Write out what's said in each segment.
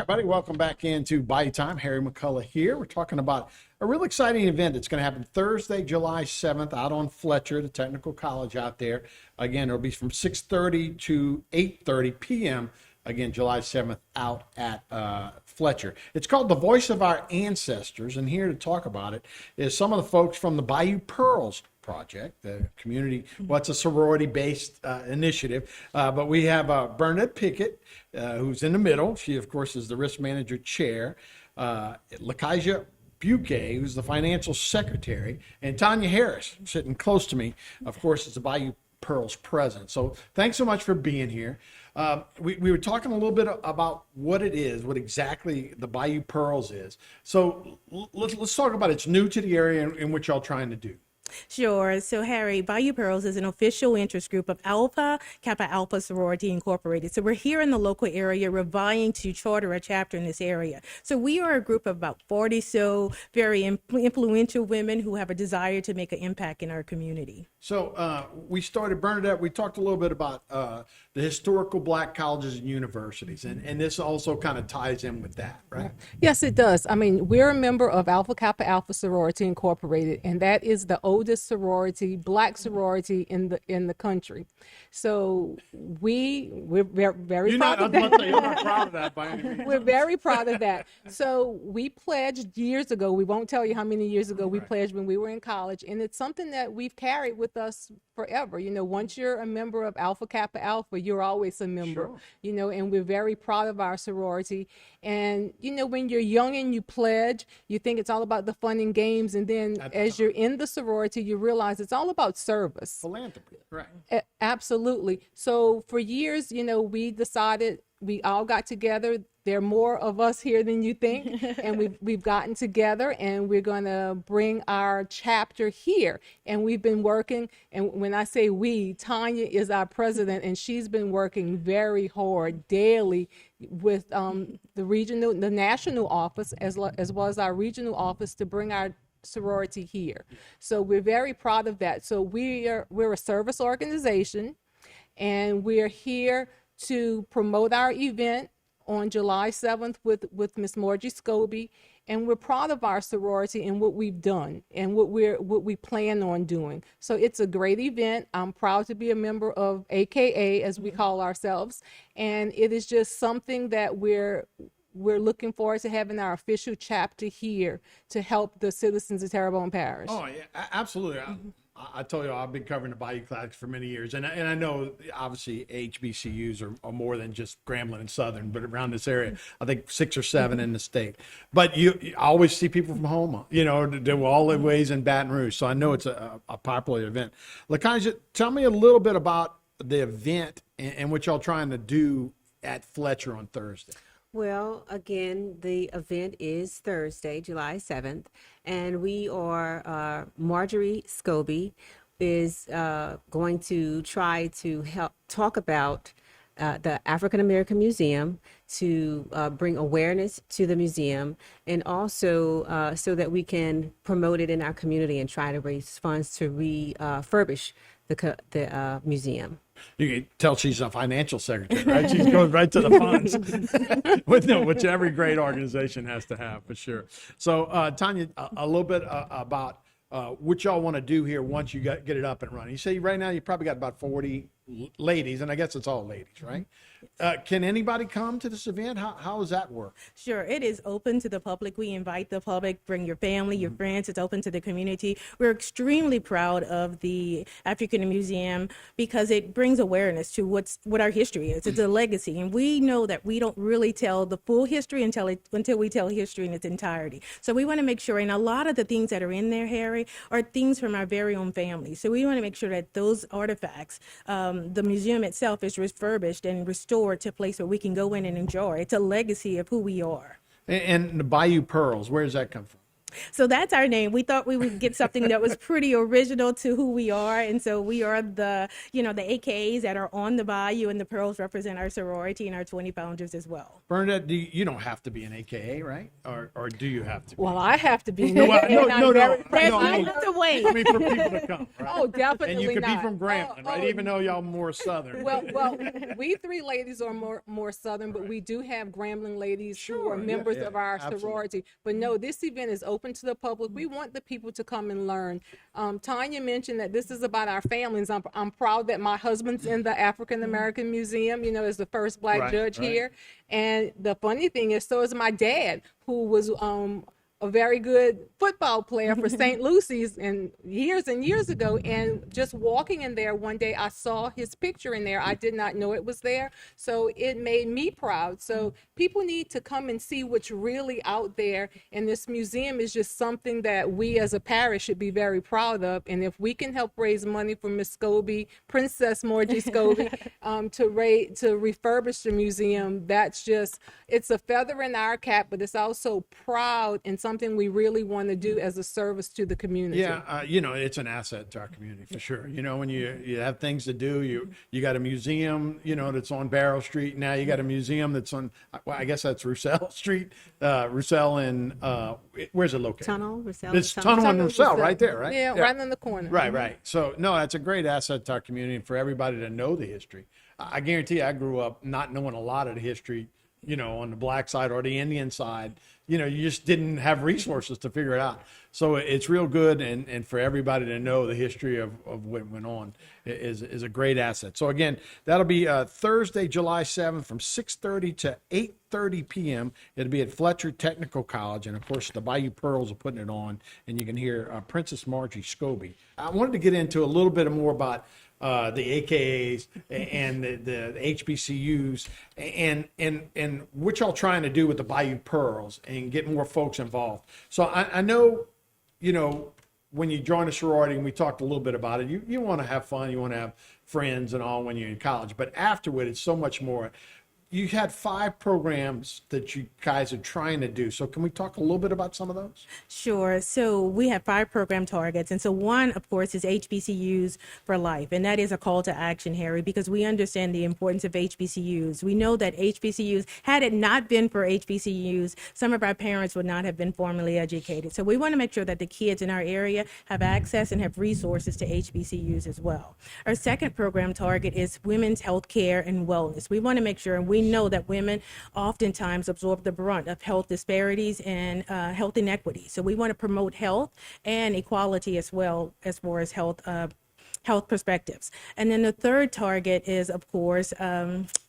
everybody. Welcome back into Bayou Time. Harry McCullough here. We're talking about a real exciting event that's going to happen Thursday, July 7th, out on Fletcher, the technical college out there. Again, it'll be from 6:30 to 8:30 p.m. Again, July 7th, out at Fletcher. It's called The Voice of Our Ancestors, and here to talk about it is some of the folks from the Bayou Pearls Project, the community, it's a sorority-based initiative. But we have Bernadette Pickett, who's in the middle. She, of course, is the risk manager chair. Lakeisha Buque, who's the financial secretary. And Tanya Harris, sitting close to me, of course, is the Bayou Pearls president. So thanks so much for being here. We were talking a little bit about what it is, what exactly the Bayou Pearls is. So let's talk about it. It's new to the area in which y'all trying to do. Sure. So, Harry, Bayou Pearls is an official interest group of Alpha Kappa Alpha Sorority Incorporated. So we're here in the local area. We're vying to charter a chapter in this area. So we are a group of about 40 very influential women who have a desire to make an impact in our community. So we started, Bernadette, we talked a little bit about the historical black colleges and universities, and this also kind of ties in with that, right? Yes, it does. I mean, we're a member of Alpha Kappa Alpha Sorority Incorporated, and that is the oldest sorority, black sorority in the country. So we're very proud of that. You're not proud of that by any means. We're very proud of that. So we pledged years ago. We won't tell you how many years ago we pledged when we were in college, and it's something that we've carried with us forever. You know, once you're a member of Alpha Kappa Alpha, you're always a member. Sure. You know, and we're very proud of our sorority. And you know, when you're young and you pledge, you think it's all about the fun and games, and then as you're in the sorority, you realize it's all about service. Philanthropy, right? Absolutely. So for years, you know, we decided, we all got together. There are more of us here than you think, and we've gotten together, and we're going to bring our chapter here. And we've been working, and when I say we, Tanya is our president, and she's been working very hard daily with the national office as well as our regional office to bring our sorority here. So we're very proud of that. So we're a service organization, and we're here to promote our event on July 7th with Miss Margie Scobie, and we're proud of our sorority and what we've done and what we plan on doing. So it's a great event. I'm proud to be a member of AKA, as we call ourselves, and it is just something that we're looking forward to having our official chapter here to help the citizens of Terrebonne Parish. Oh yeah, absolutely. I told you I've been covering the Bayou Classics for many years, and I know obviously HBCUs are more than just Grambling and Southern, but around this area, I think 6 or 7 in the state. But I always see people from home, you know, do all the ways in Baton Rouge, so I know it's a popular event. Lakeisha, tell me a little bit about the event and what y'all trying to do at Fletcher on Thursday. Well, again, the event is Thursday, July 7th, and we are, Marjorie Scobie is going to try to help talk about the African American Museum, to bring awareness to the museum, and also so that we can promote it in our community and try to raise funds to refurbish the museum. You can tell she's a financial secretary, right? She goes right to the funds, which every great organization has to have, for sure. So, Tanya, a little bit about what y'all want to do here once you get it up and running. You say right now you probably got about 40 ladies, and I guess it's all ladies, right? Can anybody come to this event? How does that work? Sure. It is open to the public. We invite the public, bring your family, your friends. It's open to the community. We're extremely proud of the African Museum because it brings awareness to what our history is. It's a legacy. And we know that we don't really tell the full history until we tell history in its entirety. So we want to make sure, and a lot of the things that are in there, Harry, are things from our very own family. So we want to make sure that those artifacts, the museum itself is refurbished and restored to a place where we can go in and enjoy. It's a legacy of who we are. And the Bayou Pearls, where does that come from? So that's our name. We thought we would get something that was pretty original to who we are. And so we are the AKAs that are on the bayou, and the pearls represent our sorority and our 20 founders as well. Bernadette, you don't have to be an AKA, right? Or do you have to be? Well, I have to be. No, and I'm no. very- There's No, no no. to wait. I mean, for people to come, right? Oh, definitely And you could not. be from Grambling, right? Oh, Even though y'all more Southern. well, we three ladies are more Southern, but we do have Grambling ladies who Sure, are yeah, members yeah, of our absolutely. sorority. But no, this event is open to the public. We want the people to come and learn. Tanya mentioned that this is about our families. I'm proud that my husband's in the African American Museum, as the first Black Right, judge right. here. And the funny thing is, so is my dad, who was a very good football player for St. Lucy's and years ago. And just walking in there one day, I saw his picture in there. I did not know it was there. So it made me proud. So people need to come and see what's really out there. And this museum is just something that we as a parish should be very proud of. And if we can help raise money for Miss Scobie, Princess Margie Scobie, to refurbish the museum, it's a feather in our cap, but it's also proud and something we really want to do as a service to the community. Yeah, it's an asset to our community for sure. When you have things to do, you got a museum, that's on Barrow Street. Now you got a museum that's on, well, I guess that's Roussel Street, Roussel and where's it located? Tunnel, Roussel. It's Tunnel and Roussel right there, right? Yeah, right in the corner. Right. So no, that's a great asset to our community and for everybody to know the history. I guarantee you, I grew up not knowing a lot of the history, on the Black side or the Indian side. You just didn't have resources to figure it out. So it's real good, and for everybody to know the history of what went on is a great asset. So again, that'll be Thursday, July 7th from 6:30 to 8:30 p.m. It'll be at Fletcher Technical College, and of course the Bayou Pearls are putting it on, and you can hear Princess Margie Scobie. I wanted to get into a little bit more about the AKAs and the HBCUs and what y'all trying to do with the Bayou Pearls and get more folks involved. So I know, when you join a sorority, and we talked a little bit about it, you want to have fun, you want to have friends and all when you're in college, but afterward it's so much more. You had 5 programs that you guys are trying to do. So can we talk a little bit about some of those? Sure. So we have 5 program targets. And so one, of course, is HBCUs for life. And that is a call to action, Harry, because we understand the importance of HBCUs. We know that HBCUs, had it not been for HBCUs, some of our parents would not have been formally educated. So we want to make sure that the kids in our area have access and have resources to HBCUs as well. Our second program target is women's health care and wellness. We want to make sure, and we know that women oftentimes absorb the brunt of health disparities and health inequity. So we want to promote health and equality as well as far as health perspectives. And then the third target is, of course,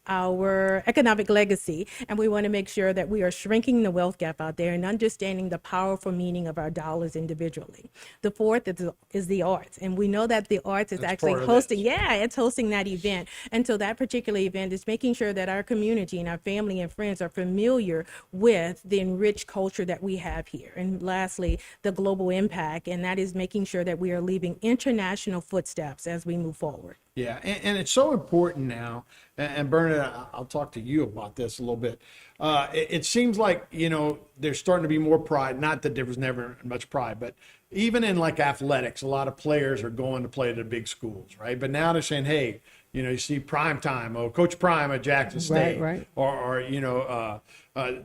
our economic legacy. And we want to make sure that we are shrinking the wealth gap out there and understanding the powerful meaning of our dollars individually. The fourth is the arts. And we know that the arts is actually hosting, it's hosting that event. And so that particular event is making sure that our community and our family and friends are familiar with the enriched culture that we have here. And lastly, the global impact. And that is making sure that we are leaving international footsteps as we move forward. Yeah, and it's so important now. And Bernadette, I'll talk to you about this a little bit. It seems like, there's starting to be more pride. Not that there was never much pride, but even in like athletics, a lot of players are going to play at the big schools, right? But now they're saying, hey, you see Prime Time, Coach Prime at Jackson State, right. or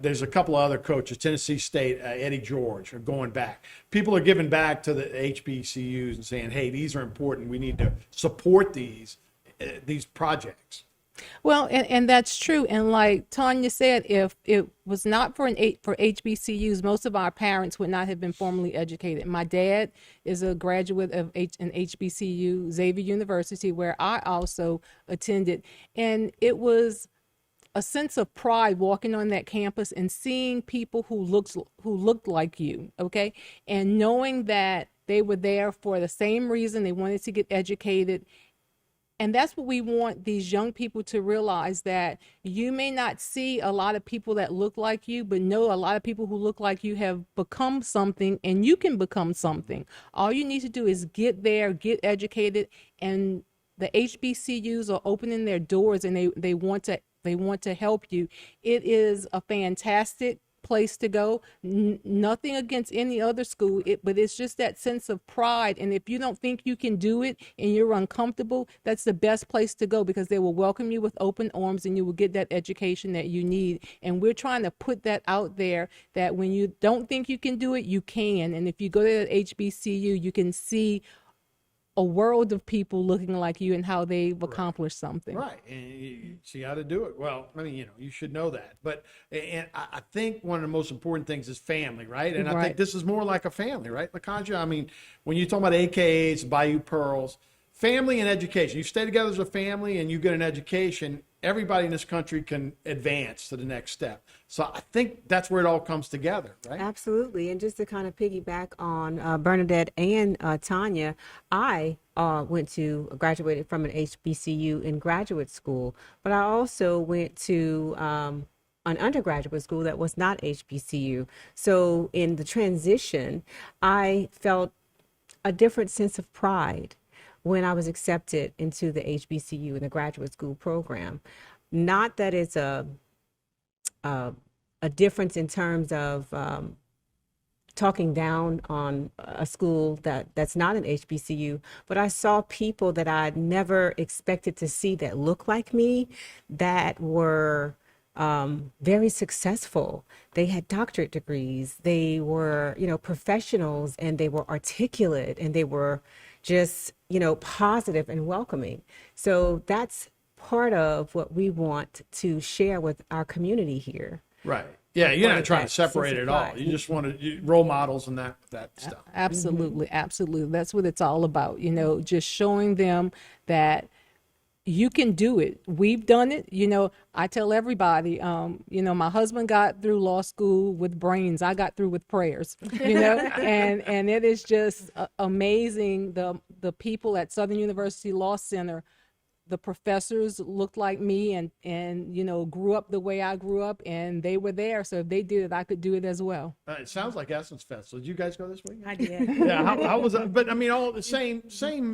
there's a couple of other coaches, Tennessee State, Eddie George, are going back. People are giving back to the HBCUs and saying, hey, these are important. We need to support these projects. Well, and that's true. And like Tanya said, if it was not for HBCUs, most of our parents would not have been formally educated. My dad is a graduate of an HBCU, Xavier University, where I also attended. And it was a sense of pride walking on that campus and seeing people who looked like you, okay? And knowing that they were there for the same reason, they wanted to get educated. And that's what we want these young people to realize, that you may not see a lot of people that look like you, but know a lot of people who look like you have become something, and you can become something. All you need to do is get there, get educated, and the HBCUs are opening their doors, and they want to help you. It is a fantastic place to go. Nothing against any other school, but it's just that sense of pride. And if you don't think you can do it and you're uncomfortable, that's the best place to go, because they will welcome you with open arms and you will get that education that you need. And we're trying to put that out there, that when you don't think you can do it, you can. And if you go to HBCU, you can see a world of people looking like you and how they've accomplished something. Right, and you see how to do it. Well, I mean, you should know that. But and I think one of the most important things is family, right? And I think Right. this is more like a family, right, LaConja? I mean, when you talk about AKAs, Bayou Pearls, family and education. You stay together as a family and you get an education, everybody in this country can advance to the next step. So I think that's where it all comes together, right? Absolutely. And just to kind of piggyback on Bernadette and Tanya, I graduated from an HBCU in graduate school, but I also went to an undergraduate school that was not HBCU. So in the transition, I felt a different sense of pride when I was accepted into the HBCU in the graduate school program. Not that it's a difference in terms of talking down on a school that's not an HBCU, but I saw people that I'd never expected to see that looked like me, that were very successful. They had doctorate degrees. They were, professionals, and they were articulate, and they were just, positive and welcoming. So that's part of what we want to share with our community here. Right. Yeah, you're not trying to that sense separate of it all. pride. You just want role models and that stuff. Absolutely, absolutely. That's what it's all about, just showing them that you can do it. We've done it. I tell everybody, my husband got through law school with brains. I got through with prayers, and it is just amazing. The people at Southern University Law Center, the professors looked like me and grew up the way I grew up, and they were there. So if they did it, I could do it as well. It sounds like Essence Fest. So did you guys go this week? I did. Yeah, how was that? But I mean, all the same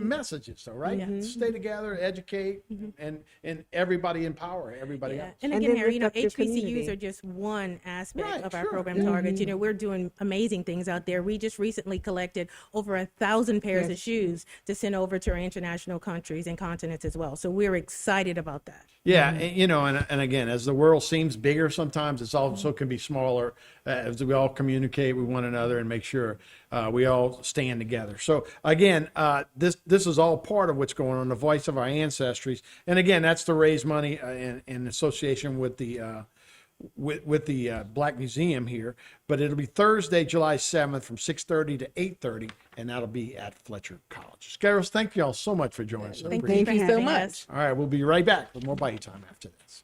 messages, though, right? Yeah. Stay together, educate, and everybody empower everybody Yeah. else. And And again, then Harry, lift up your HBCUs community. are just one aspect Right, of our sure. program targets. We're doing amazing things out there. We just recently collected over 1,000 pairs of shoes to send over to our international countries and continents as well. So we're excited about that. Yeah, and again, as the world seems bigger, sometimes it's also can be smaller as we all communicate with one another and make sure we all stand together. So again, this is all part of what's going on, the voice of our ancestries, and again, that's to raise money in association with the Black Museum here. But it'll be Thursday, July 7th from 6:30 to 8:30, and that'll be at Fletcher College. Scaros, thank you all so much for joining us. I Thank appreciate you Thank for you so having much. us. it. All right, we'll be right back with more Bayou Time after this.